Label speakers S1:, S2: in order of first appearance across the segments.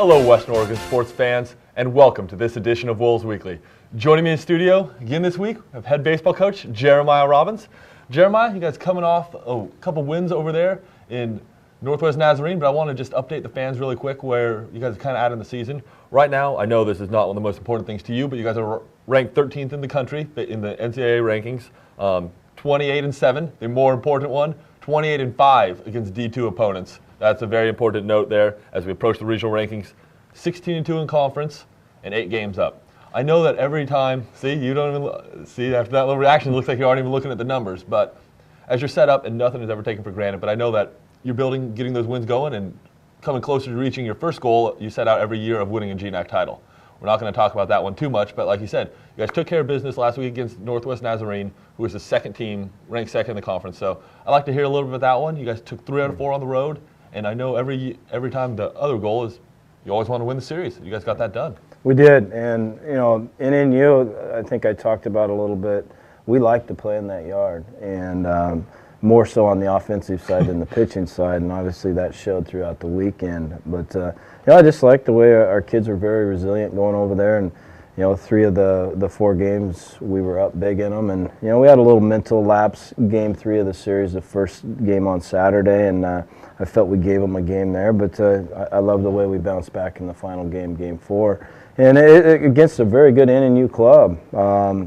S1: Hello, Western Oregon sports fans, and welcome to this edition of Wolves Weekly. Joining me in studio again this week, I have head baseball coach Jeremiah Robbins. Jeremiah, you guys coming off a couple wins over there in Northwest Nazarene, but I want to just update the fans really quick where you guys are kind of at in the season. Right now, I know this is not one of the most important things to you, but you guys are ranked 13th in the country in the NCAA rankings, 28-7, the more important one, 28-5 against D2 opponents. That's a very important note there as we approach the regional rankings. 16-2 in conference and 8 games up. I know that every time, you don't even see after that little reaction, it looks like you aren't even looking at the numbers. But as you're set up, and nothing is ever taken for granted, but I know that you're getting those wins going and coming closer to reaching your first goal you set out every year of winning a GNAC title. We're not going to talk about that one too much, but like you said, you guys took care of business last week against Northwest Nazarene, who was the second team, ranked second in the conference. So I'd like to hear a little bit about that one. You guys took 3 out of 4 on the road. And I know every time the other goal is you always want to win the series. You guys got that done.
S2: We did, and NNU, I think I talked about a little bit. We like to play in that yard, and more so on the offensive side than the pitching side, and obviously that showed throughout the weekend. But I just like the way our kids were very resilient going over there, and 3 of the 4 games we were up big in them, and we had a little mental lapse game 3 of the series, the first game on Saturday, and I felt we gave them a game there, but I love the way we bounced back in the final game, game 4. And against a very good NNU club.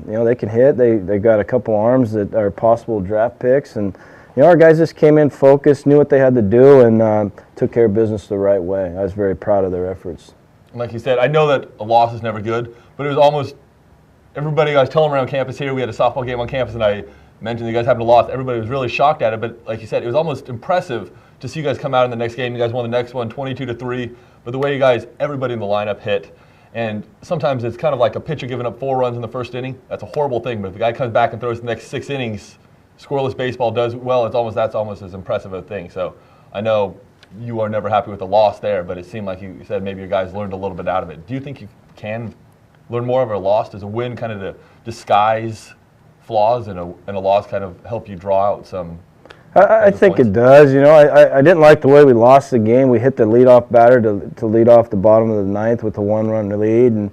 S2: They can hit. They got a couple arms that are possible draft picks. And, our guys just came in focused, knew what they had to do, and took care of business the right way. I was very proud of their efforts.
S1: Like you said, I know that a loss is never good, but it was almost everybody I was telling around campus here, we had a softball game on campus, and I mentioned you guys having a loss. Everybody was really shocked at it, but like you said, it was almost impressive to see you guys come out in the next game. You guys won the next one 22-3, but the way you guys, everybody in the lineup hit. And sometimes it's kind of like a pitcher giving up 4 runs in the first inning. That's a horrible thing, but if the guy comes back and throws the next 6 innings, scoreless baseball does well, that's almost as impressive a thing. So I know you are never happy with the loss there, but it seemed like you said maybe your guys learned a little bit out of it. Do you think you can learn more of a loss? Does a win kind of to disguise flaws and a loss kind of help you draw out some?
S2: I think it does. I didn't like the way we lost the game. We hit the leadoff batter to lead off the bottom of the 9th with a 1-run lead, and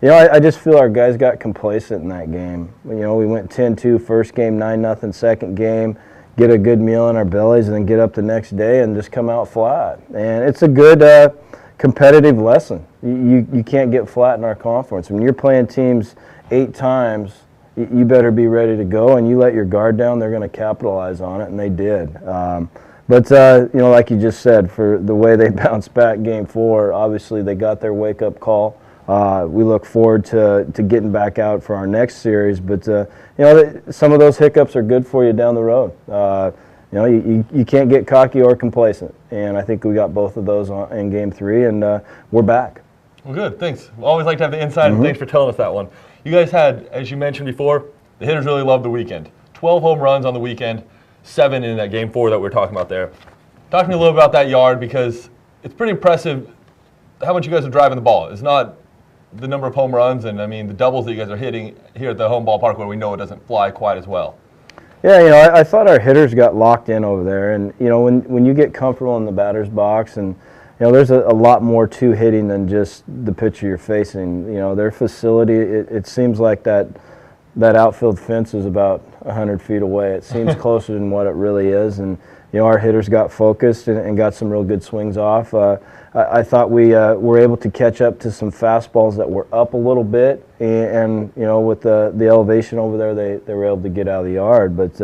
S2: I just feel our guys got complacent in that game. We went 10-2 first game, 9-0 second game, get a good meal in our bellies, and then get up the next day and just come out flat. And it's a good competitive lesson. You can't get flat in our conference. When you're playing teams 8 times, you better be ready to go, and you let your guard down, they're going to capitalize on it, and they did. But like you just said, for the way they bounced back game 4, obviously they got their wake-up call. We look forward to getting back out for our next series, but some of those hiccups are good for you down the road. You can't get cocky or complacent, and I think we got both of those in game 3, and we're back.
S1: Well, good. Thanks. We always like to have the inside, and thanks for telling us that one. You guys had, as you mentioned before, the hitters really loved the weekend. 12 home runs on the weekend, 7 in that game 4 that we were talking about there. Talk to me a little about that yard, because it's pretty impressive how much you guys are driving the ball. It's not the number of home runs and, the doubles that you guys are hitting here at the home ballpark where we know it doesn't fly quite as well.
S2: Yeah, I thought our hitters got locked in over there. And, when you get comfortable in the batter's box and, there's a lot more to hitting than just the pitcher you're facing. Their facility, it seems like that outfield fence is about 100 feet away. It seems closer than what it really is. And, our hitters got focused and got some real good swings off. I thought we were able to catch up to some fastballs that were up a little bit. And with the elevation over there, they were able to get out of the yard. But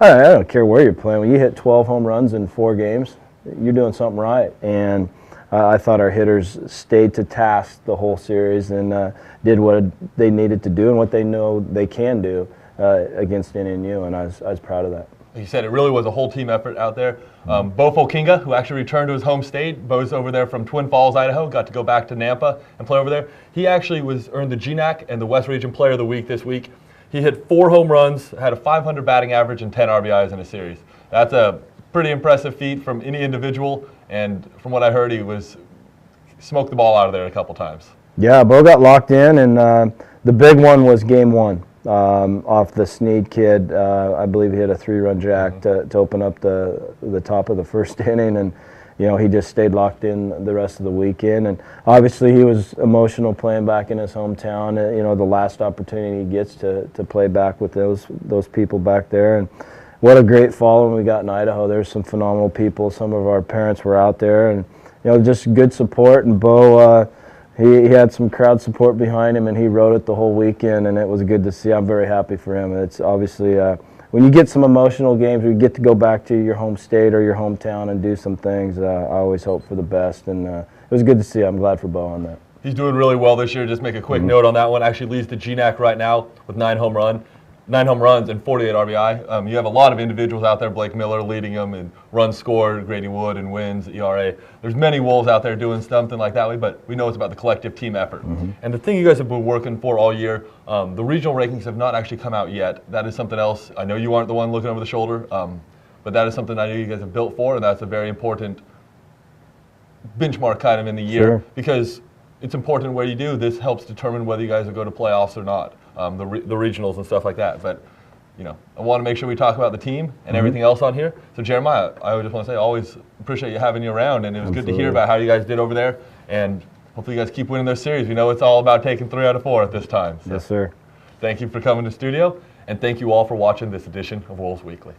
S2: I don't care where you're playing. When you hit 12 home runs in 4 games, you're doing something right. And I thought our hitters stayed to task the whole series and did what they needed to do and what they know they can do against NNU, and I was proud of that.
S1: Like you said, it really was a whole team effort out there. Bo Folkinga, who actually returned to his home state, Bo's over there from Twin Falls, Idaho, got to go back to Nampa and play over there. He actually earned the GNAC and the West Region Player of the Week this week. He hit 4 home runs, had a .500 batting average, and 10 RBIs in a series. That's a pretty impressive feat from any individual, and from what I heard, he smoked the ball out of there a couple times.
S2: Yeah, Bo got locked in, and the big one was game 1 off the Sneed kid. I believe he hit a 3-run jack to open up the top of the first inning, and he just stayed locked in the rest of the weekend. And obviously he was emotional playing back in his hometown. The last opportunity he gets to play back with those people back there. And what a great following we got in Idaho. There's some phenomenal people. Some of our parents were out there, and just good support. And Bo, he had some crowd support behind him, and he rode it the whole weekend, and it was good to see. I'm very happy for him. It's obviously when you get some emotional games, where you get to go back to your home state or your hometown and do some things, I always hope for the best, and it was good to see. I'm glad for Bo on that.
S1: He's doing really well this year. Just make a quick note on that one. Actually leads the GNAC right now with 9 home runs and 48 RBI. You have a lot of individuals out there, Blake Miller leading them in runs scored, Grady Wood in wins, ERA. There's many Wolves out there doing something like that, but we know it's about the collective team effort. And the thing you guys have been working for all year, the regional rankings have not actually come out yet. That is something else. I know you aren't the one looking over the shoulder, but that is something I know you guys have built for, and that's a very important benchmark kind of in the year, because it's important where you do. This helps determine whether you guys will go to playoffs or not. The regionals and stuff like that. But, I want to make sure we talk about the team and everything else on here. So, Jeremiah, I just want to say, always appreciate you having you around, and it was good to hear about how you guys did over there, and hopefully you guys keep winning those series. We know it's all about taking 3 out of 4 at this time. So
S2: yes, sir.
S1: Thank you for coming to the studio, and thank you all for watching this edition of Wolves Weekly.